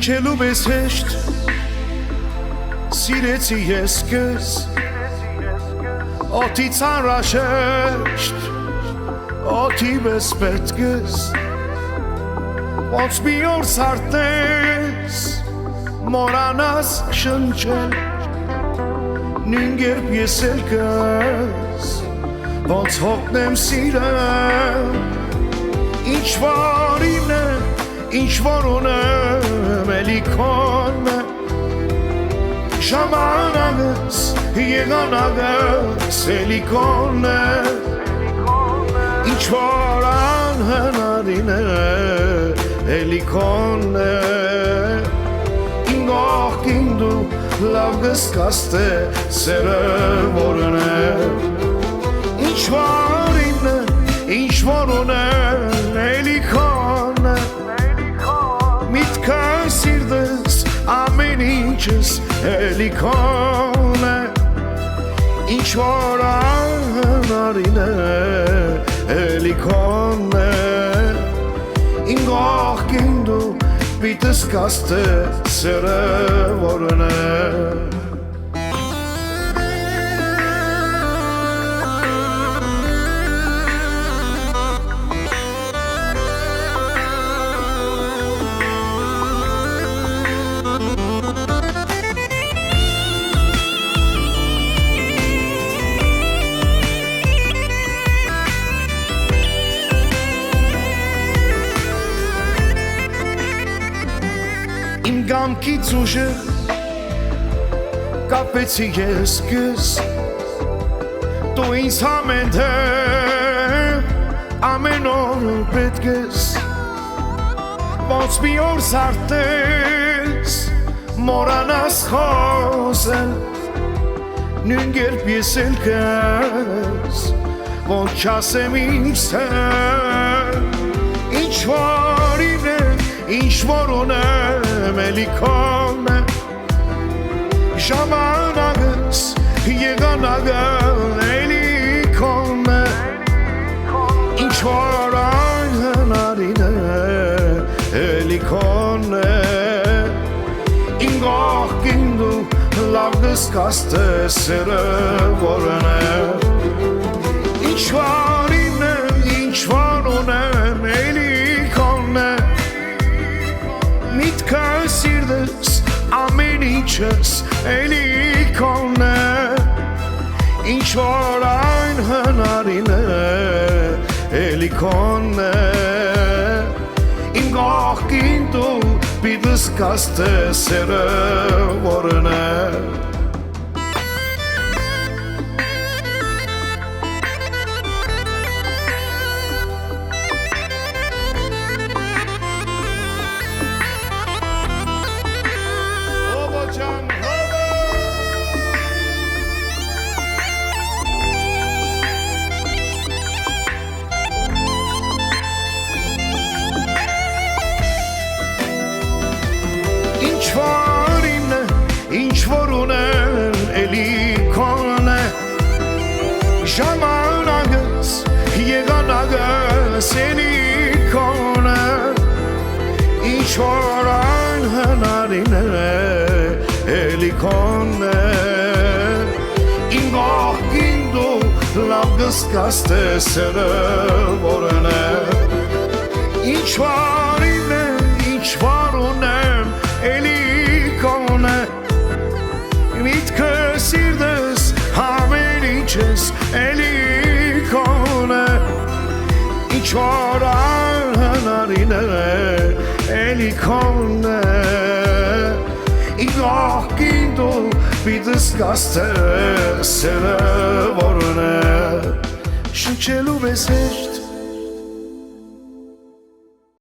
Շնչելու պես հեշտ սիրեցի ես քեզ օդից անհրաժեշտ օդի պես պետք ես ոնց մի օր սարդես մորանաս շնչել նույն կերպ ես էլ քեզ ոնց հոգնեմ սիրեմ ինչ որ իմն է ինչ որ ունեմ էլի քոնն է ժամանակս եղանակս էլի քոնն է ինչ որ անհնարին է էլի քոնն է իմ կողքին դու լավ կզգաս թե սերը որն է ինչ որ իմն է ինչ որ ունեմ էլի քոնն է միտքս սիրտս ամեն ինչս էլի քոնն է ինչ որ անհնարին է էլի քոնն է իմ կողքին դու պիտի զգաս թե սերը որն է Իմ գամքից ուժը կապեցի ես քեզ դու ինձ համենթեր ամեն օր պետք ես ոնց մի օր սարդես մորանաս խոսել նույն կերպ ես էլ քեզ ոնց չասեմ ինձ ինչ որ իմն ինչ որ ունեմ էլի քոնն է ժամանակս եղանակս էլի քոնն է ինչ որ անհնարին է էլի քոնն է իմ կողքին դու լավ կզգաս թե սերը որն է ինչ որ իմն է ինչ որ ունեմ էլի քոնն է միտքս սիրտս ամեն ինչս էլի քոնն է ինչ որ անհնարին է էլի քոնն է իմ կողքին դու պիտի զգաս թե սերը որն է Ինչ որ իմն է, ինչ որ ունեմ էլի քոնն է ժամանակս եղանակս էլի քոնն է ինչ որ անհնարին է էլի քոնն է իմ կողքին դու լավ կզգաս թե սերը որն է ինչ որ իմն է, ինչ որ ունեմ էլի քոնն է միտքս սիրտս ամեն ինչս էլի քոնն է ինչ որ անհնարին է էլի քոնն է իմ կողքին դու պիտի զգաս թե սերը որն է շնչելու պես հեշտ